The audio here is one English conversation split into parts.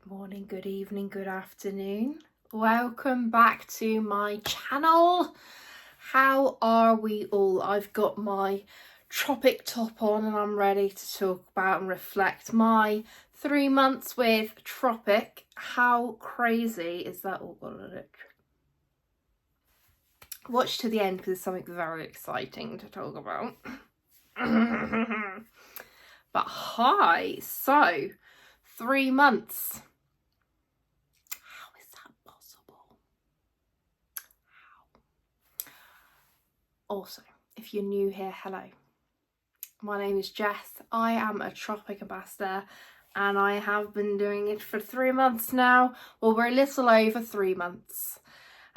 Morning, good evening, good afternoon. Welcome back to my channel. How are we all? I've got my tropic top on and I'm ready to talk about and reflect my 3 months with Tropic. How crazy is that all gonna look? Watch to the end because there's something very exciting to talk about. But hi, so 3 months. Also, if you're new here, hello. My name is Jess. I am a Tropic Ambassador and I have been doing it for 3 months now. Well, we're a little over 3 months.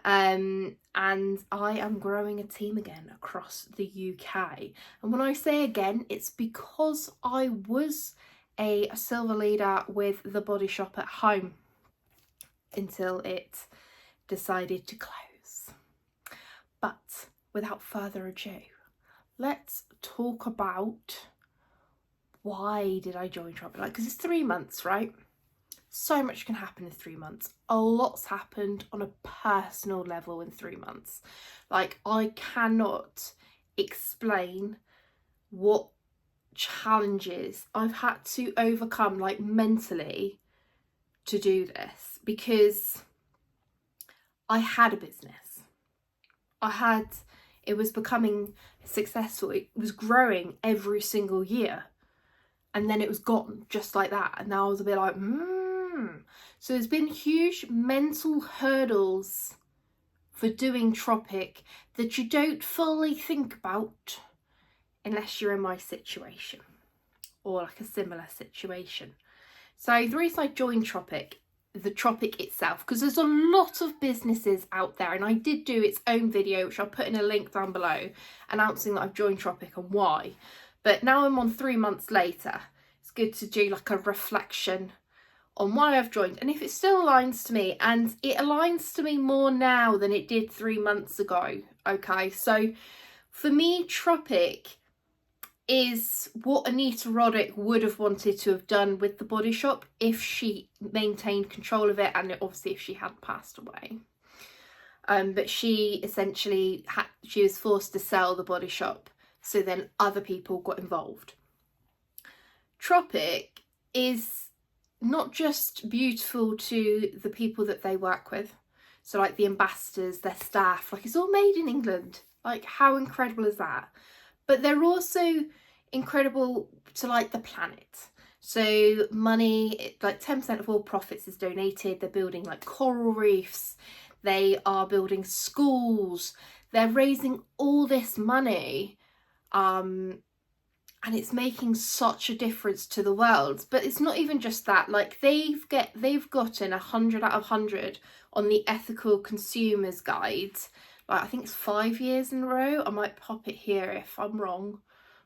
And I am growing a team again across the UK. And when I say again, it's because I was a silver leader with the Body Shop at home until it decided to close. But without further ado, let's talk about why did I join Tropic? Because it's 3 months, right? So much can happen in 3 months. A lot's happened on a personal level in 3 months. I cannot explain what challenges I've had to overcome, mentally, to do this, because I had a business. It was becoming successful. It was growing every single year. And then it was gone just like that. And now I was a bit like, So there's been huge mental hurdles for doing Tropic that you don't fully think about unless you're in my situation or a similar situation. So the reason I joined Tropic, the Tropic itself, because there's a lot of businesses out there, and I did do its own video which I'll put in a link down below announcing that I've joined Tropic and why. But now I'm on 3 months later, it's good to do a reflection on why I've joined and if it still aligns to me, and it aligns to me more now than it did 3 months ago. Okay, so for me, Tropic is what Anita Roddick would have wanted to have done with the Body Shop if she maintained control of it, and obviously if she hadn't passed away. But she essentially she was forced to sell the Body Shop, so then other people got involved. Tropic is not just beautiful to the people that they work with, so the ambassadors, their staff, it's all made in England. How incredible is that? But they're also incredible to the planet. So money, 10% of all profits is donated. They're building coral reefs. They are building schools. They're raising all this money. And it's making such a difference to the world. But it's not even just that. They've gotten 100 out of 100 on the Ethical Consumers Guide. I think it's 5 years in a row. I might pop it here if I'm wrong,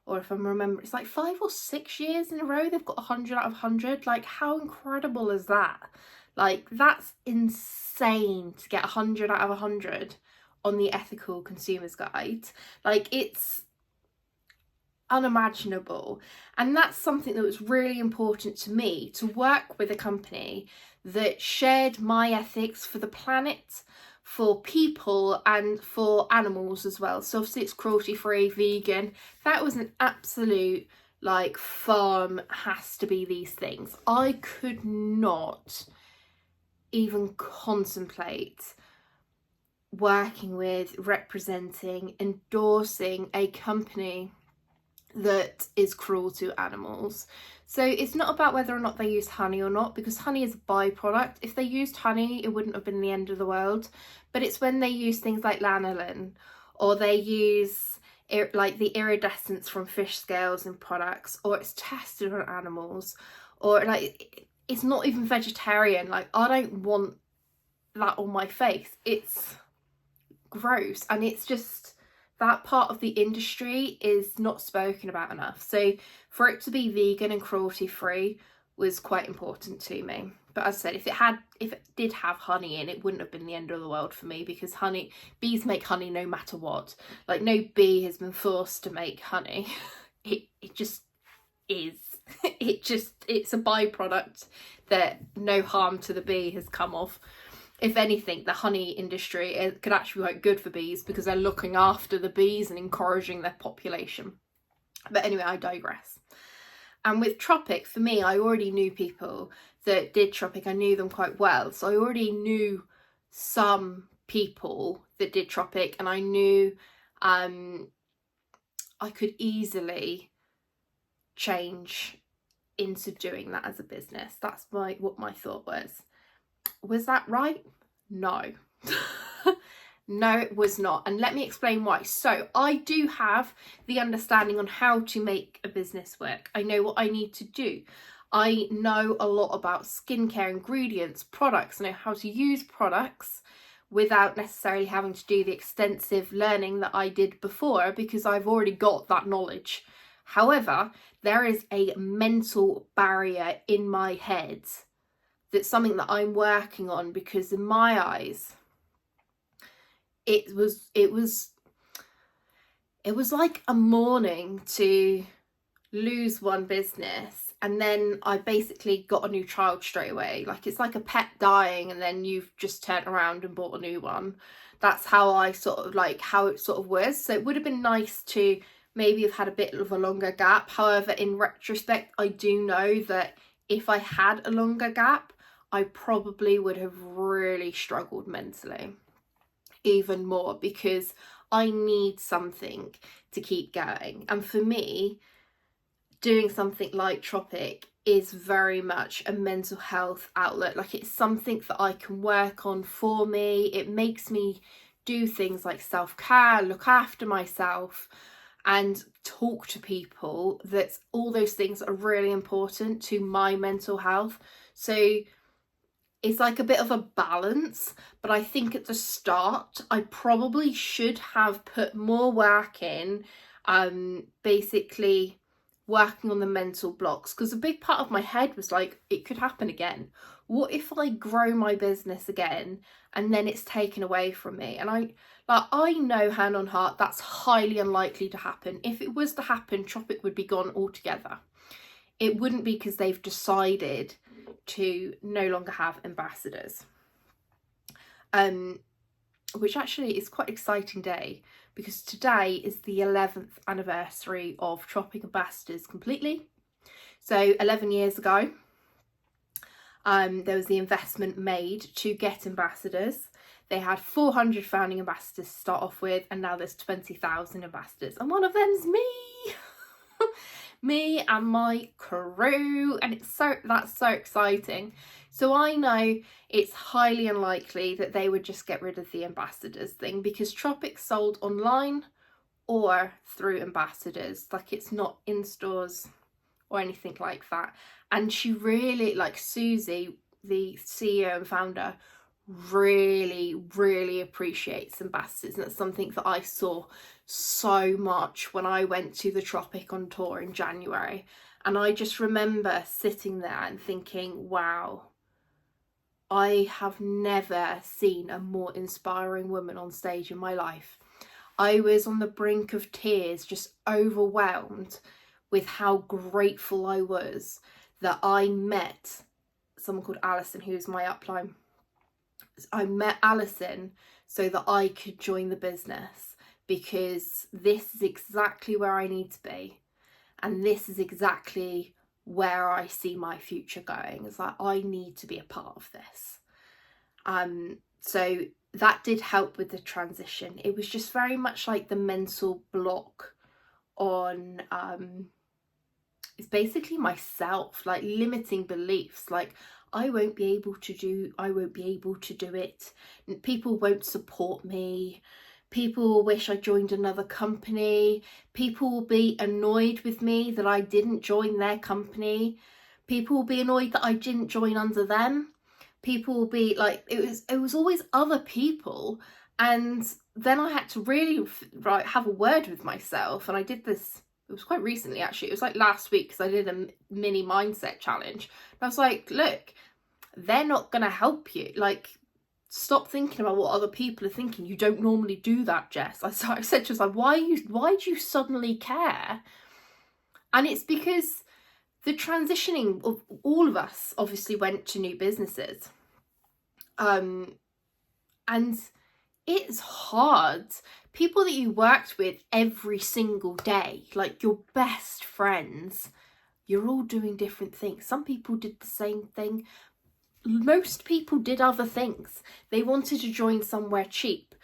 or if I'm remembering. It's 5 or 6 years in a row they've got 100 out of 100. How incredible is that? That's insane to get 100 out of 100 on the Ethical Consumers Guide. It's unimaginable. And that's something that was really important to me, to work with a company that shared my ethics for the planet, for people, and for animals as well. So obviously it's cruelty free, vegan. That was an absolute farm has to be these things. I could not even contemplate working with, representing, endorsing a company that is cruel to animals. So it's not about whether or not they use honey or not, because honey is a byproduct. If they used honey, it wouldn't have been the end of the world. But it's when they use things like lanolin, or they use the iridescence from fish scales in products, or it's tested on animals, or it's not even vegetarian. I don't want that on my face. It's gross, and it's just that part of the industry is not spoken about enough. So for it to be vegan and cruelty free was quite important to me. But as I said, if it did have honey in, it wouldn't have been the end of the world for me, because bees make honey no matter what. No bee has been forced to make honey. It just is. it's a byproduct that no harm to the bee has come of. If anything, the honey industry, it could actually be quite good for bees because they're looking after the bees and encouraging their population. But anyway, I digress. And with Tropic, for me, I already knew people that did Tropic. I knew them quite well. So I already knew some people that did Tropic, and I knew I could easily change into doing that as a business. That's what my thought was. Was that right? No. No, it was not. And let me explain why. So I do have the understanding on how to make a business work. I know what I need to do. I know a lot about skincare, ingredients, products. I know how to use products without necessarily having to do the extensive learning that I did before, because I've already got that knowledge. However, there is a mental barrier in my head that's something that I'm working on, because in my eyes, it was like a mourning to lose one business, and then I basically got a new child straight away. Like, it's like a pet dying and then you've just turned around and bought a new one. That's how I how it sort of was. So it would have been nice to maybe have had a bit of a longer gap. However, in retrospect, I do know that if I had a longer gap, I probably would have really struggled mentally even more, because I need something to keep going. And for me, doing something like Tropic is very much a mental health outlet. Like, it's something that I can work on for me. It makes me do things like self-care, look after myself, and talk to people. That's all those things are really important to my mental health. So it's like a bit of a balance, but I think at the start I probably should have put more work in, basically working on the mental blocks, because a big part of my head was like, it could happen again. What if I grow my business again and then it's taken away from me? And I know, hand on heart, that's highly unlikely to happen. If it was to happen, Tropic would be gone altogether. It wouldn't be because they've decided to no longer have ambassadors, which actually is quite an exciting day, because today is the 11th anniversary of Tropic Ambassadors completely. So 11 years ago, there was the investment made to get ambassadors. They had 400 founding ambassadors to start off with, and now there's 20,000 ambassadors, and one of them's me. Me and my crew, and that's so exciting. So I know it's highly unlikely that they would just get rid of the ambassadors thing, because Tropic sold online or through ambassadors. Like, it's not in stores or anything like that. And she really, like Susie, the CEO and founder, really appreciates ambassadors, and that's something that I saw so much when I went to the Tropic on tour in January. And I just remember sitting there and thinking, wow, I have never seen a more inspiring woman on stage in my life. I was on the brink of tears, just overwhelmed with how grateful I was that I met someone called Alison, who's my upline. I met Alison so that I could join the business, because this is exactly where I need to be, and this is exactly where I see my future going. It's like, I need to be a part of this. So that did help with the transition. It was just very much like the mental block on it's basically myself, like limiting beliefs, like I won't be able to do it. People won't support me. People will wish I joined another company. People will be annoyed with me that I didn't join their company. People will be annoyed that I didn't join under them. People will be like, it was always other people. And then I had to really have a word with myself. And I did this, it was quite recently actually. It was like last week, because I did a mini mindset challenge. And I was like, look, they're not going to help you. Like, stop thinking about what other people are thinking. You don't normally do that, Jess. I said to her, like, why do you suddenly care? And it's because the transitioning of all of us obviously went to new businesses. And it's hard. People that you worked with every single day, like your best friends, you're all doing different things. Some people did the same thing. Most people did other things. They wanted to join somewhere cheap.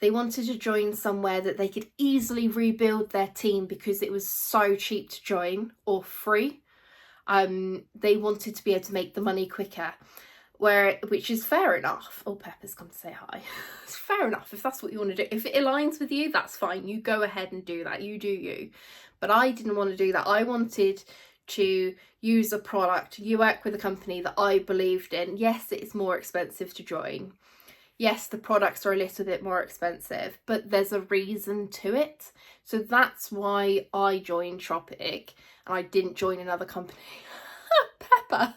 They wanted to join somewhere that they could easily rebuild their team because it was so cheap to join, or free. They wanted to be able to make the money quicker, which is fair enough. Oh, Pepper's come to say hi. It's fair enough if that's what you want to do. If it aligns with you, that's fine. You go ahead and do that. You do you. But I didn't want to do that. I wanted to use a product. You work with a company that I believed in. Yes, it's more expensive to join. Yes, the products are a little bit more expensive, but there's a reason to it. So that's why I joined Tropic, and I didn't join another company. Pepper.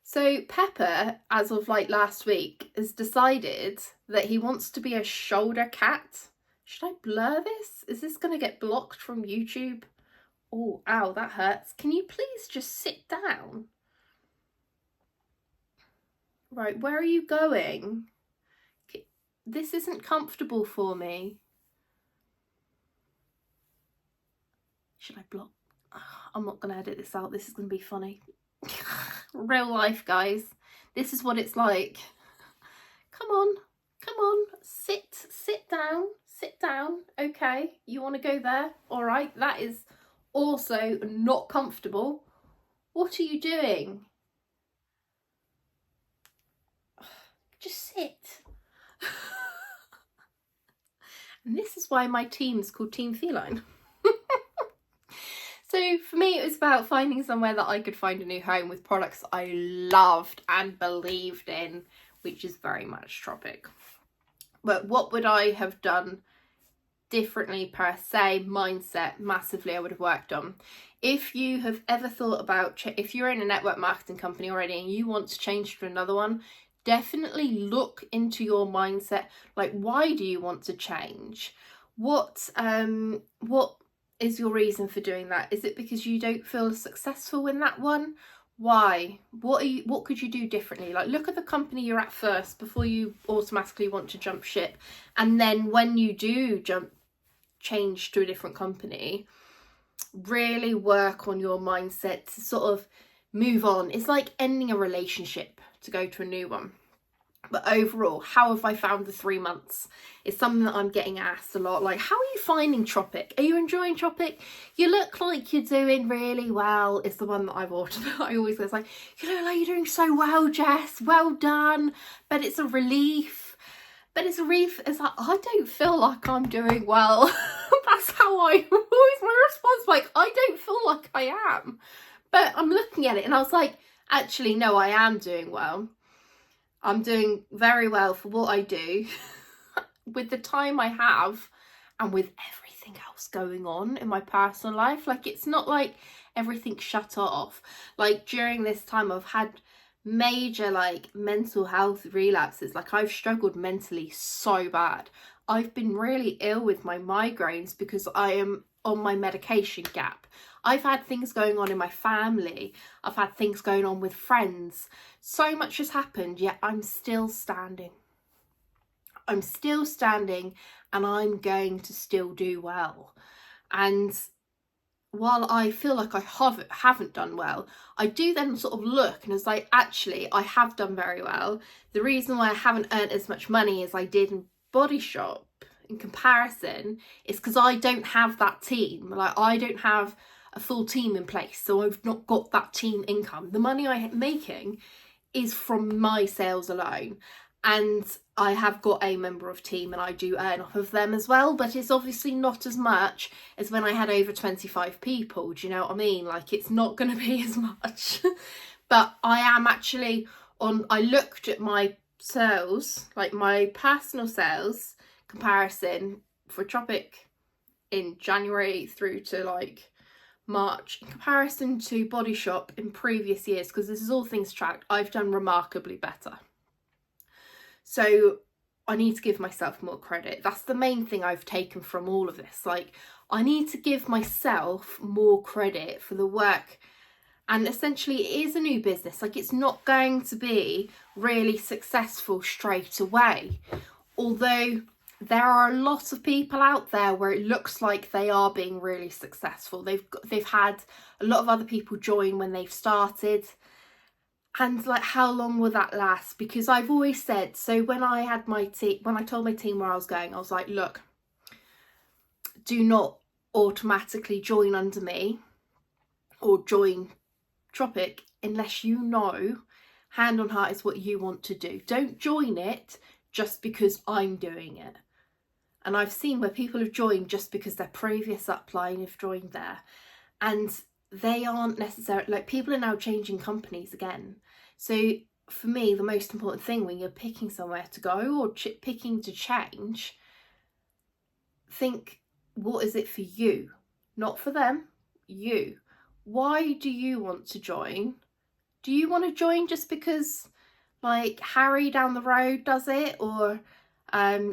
So Pepper, as of like last week, has decided that he wants to be a shoulder cat. Should I blur this? Is this going to get blocked from YouTube? Oh, ow, that hurts. Can you please just sit down? Right, where are you going? This isn't comfortable for me. Should I block? I'm not going to edit this out. This is going to be funny. Real life, guys. This is what it's like. Come on, sit down. Okay, you want to go there? All right, that is also not comfortable. What are you doing? Just sit. And this is why my team is called Team Feline. So for me, it was about finding somewhere that I could find a new home with products I loved and believed in, which is very much Tropic. But what would I have done differently per se? Mindset, massively, I would have worked on. If you have ever thought about, if you're in a network marketing company already and you want to change to another one, definitely look into your mindset. Like, why do you want to change? What is your reason for doing that? Is it because you don't feel successful in that one? Why? What could you do differently? Like, look at the company you're at first before you automatically want to jump ship. And then when you do change to a different company, really work on your mindset to sort of move on. It's like ending a relationship to go to a new one. But overall, how have I found the 3 months? It's something that I'm getting asked a lot. Like, how are you finding Tropic? Are you enjoying Tropic? You look like you're doing really well. It's the one that I've ordered. I always go like, you look like you're doing so well, Jess. Well done. But it's a relief. It's like, I don't feel like I'm doing well. That's how always my response. Like, I don't feel like I am. But I'm looking at it and I was like, actually, no, I am doing well. I'm doing very well for what I do with the time I have and with everything else going on in my personal life. Like, it's not like everything's shut off. Like, during this time I've had major like mental health relapses. Like, I've struggled mentally so bad. I've been really ill with my migraines because I am on my medication gap. I've had things going on in my family. I've had things going on with friends. So much has happened, yet I'm still standing. I'm still standing and I'm going to still do well. And while I feel like I haven't done well, I do then sort of look and it's like, actually, I have done very well. The reason why I haven't earned as much money as I did in Body Shop in comparison is because I don't have that team. Like, I don't have a full team in place, so I've not got that team income. The money I'm making is from my sales alone, and I have got a member of team and I do earn off of them as well, but it's obviously not as much as when I had over 25 people. Do you know what I mean? Like, it's not going to be as much. But I am actually I looked at my sales, like my personal sales comparison for Tropic in January through to like March, in comparison to Body Shop in previous years, because this is all things tracked, I've done remarkably better. So I need to give myself more credit. That's the main thing I've taken from all of this. Like, I need to give myself more credit for the work. And essentially it is a new business. Like, it's not going to be really successful straight away. Although there are a lot of people out there where it looks like they are being really successful. They've had a lot of other people join when they've started. And like, how long will that last? Because I've always said, so when I had my team, when I told my team where I was going, I was like, look, do not automatically join under me or join Tropic unless you know hand on heart is what you want to do. Don't join it just because I'm doing it. And I've seen where people have joined just because their previous upline have joined there, and they aren't necessarily, like, people are now changing companies again. So for me, the most important thing when you're picking somewhere to go or picking to change, think, what is it for you? Not for them, you. Why do you want to join? Do you want to join just because like Harry down the road does it, or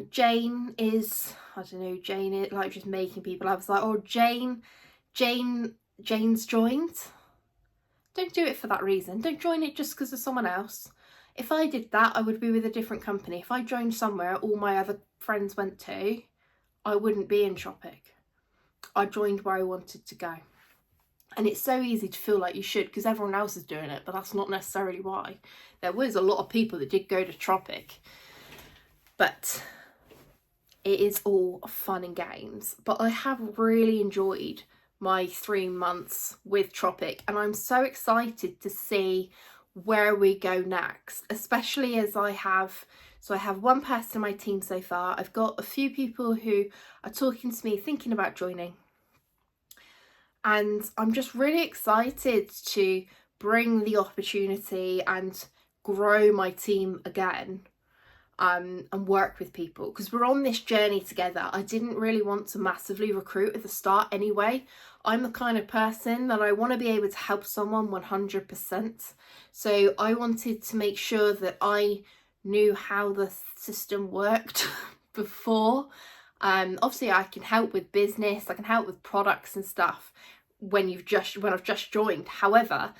Jane is, I don't know, Jane is like just making people up, like, or Jane's joined? Don't do it for that reason. Don't join it just because of someone else. If I did that, I would be with a different company. If I joined somewhere all my other friends went to, I wouldn't be in Tropic. I joined where I wanted to go. And it's so easy to feel like you should because everyone else is doing it, but that's not necessarily why. There was a lot of people that did go to Tropic, but it is all fun and games. But I have really enjoyed my 3 months with Tropic, and I'm so excited to see where we go next, especially as I have one person in my team so far. I've got a few people who are talking to me, thinking about joining. And I'm just really excited to bring the opportunity and grow my team again, and work with people, because we're on this journey together. I didn't really want to massively recruit at the start anyway. I'm the kind of person that I want to be able to help someone 100%. So I wanted to make sure that I knew how the system worked before. Obviously I can help with business, I can help with products and stuff when I've just joined. However,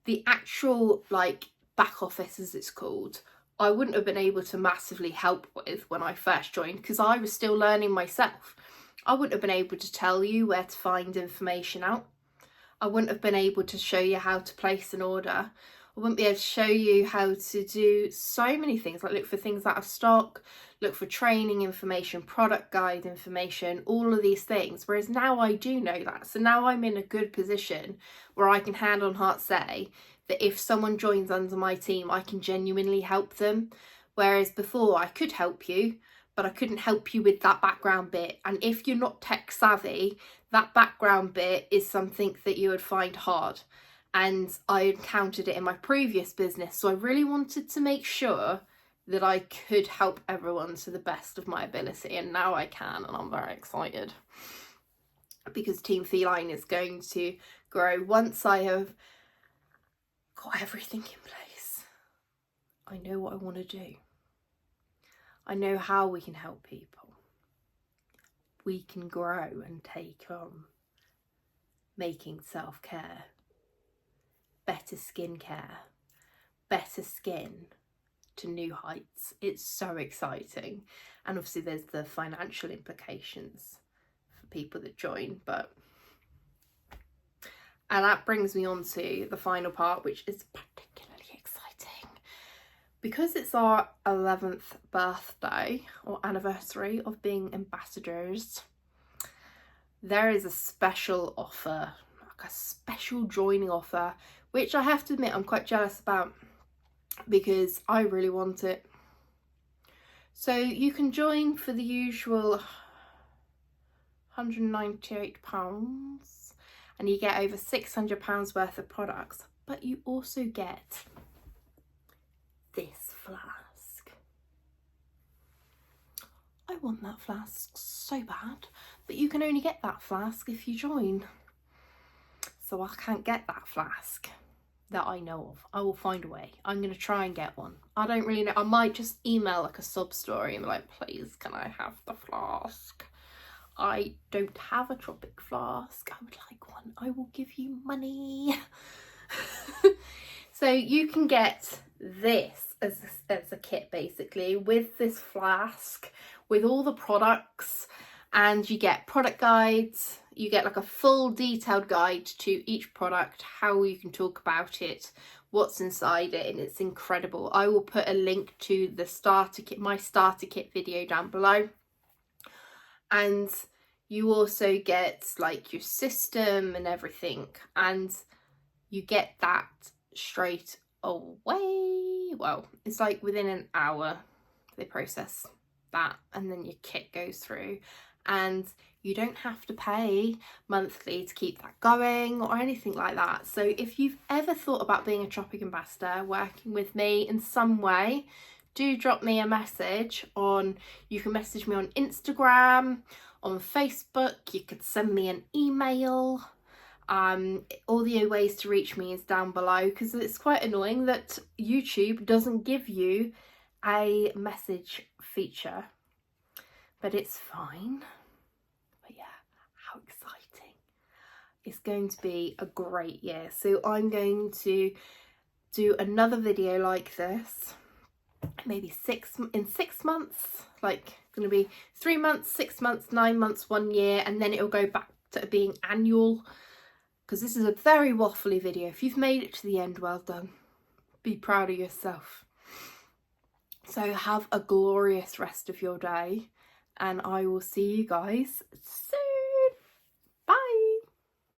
the actual like back office, as it's called, I wouldn't have been able to massively help with when I first joined because I was still learning myself. I wouldn't have been able to tell you where to find information out. I wouldn't have been able to show you how to place an order. I wouldn't be able to show you how to do so many things, like look for things out of stock, look for training information, product guide information, all of these things. Whereas now I do know that. So now I'm in a good position where I can hand on heart say that if someone joins under my team, I can genuinely help them. Whereas before I could help you, but I couldn't help you with that background bit. And if you're not tech savvy, that background bit is something that you would find hard. And I encountered it in my previous business. So I really wanted to make sure that I could help everyone to the best of my ability. And now I can, and I'm very excited. Because Team Feline is going to grow once I have got everything in place. I know what I want to do. I know how we can help people. We can grow and take on making self-care, better skincare, better skin to new heights. It's so exciting. And obviously there's the financial implications for people that join, and that brings me on to the final part, which is particularly exciting. Because it's our 11th birthday or anniversary of being ambassadors, there is a special offer, like a special joining offer, which I have to admit I'm quite jealous about because I really want it. So you can join for the usual £198 and you get over £600 worth of products, but you also get this flask. I want that flask so bad, but you can only get that flask if you join. So I can't get that flask. that I know of. I will find a way. I'm going to try and get one. I don't really know. I might just email like a sub story and be like, please, can I have the flask? I don't have a Tropic flask. I would like one. I will give you money. So you can get this as a kit, basically, with this flask, with all the products, and you get product guides. You get like a full detailed guide to each product, how you can talk about it, what's inside it, and it's incredible. I will put a link to the starter kit, my starter kit video down below. And you also get like your system and everything, and you get that straight away. Well, it's like within an hour they process that, and then your kit goes through, and you don't have to pay monthly to keep that going or anything like that. So if you've ever thought about being a Tropic Ambassador, working with me in some way, do drop me a message on, you can message me on Instagram, on Facebook, you could send me an email. All the ways to reach me is down below, because it's quite annoying that YouTube doesn't give you a message feature, but it's fine. But yeah, how exciting. It's going to be a great year. So I'm going to do another video like this, maybe in 6 months, like it's going to be 3 months, 6 months, 9 months, 1 year, and then it'll go back to being annual, because this is a very waffly video. If you've made it to the end, well done. Be proud of yourself. So have a glorious rest of your day, and I will see you guys soon.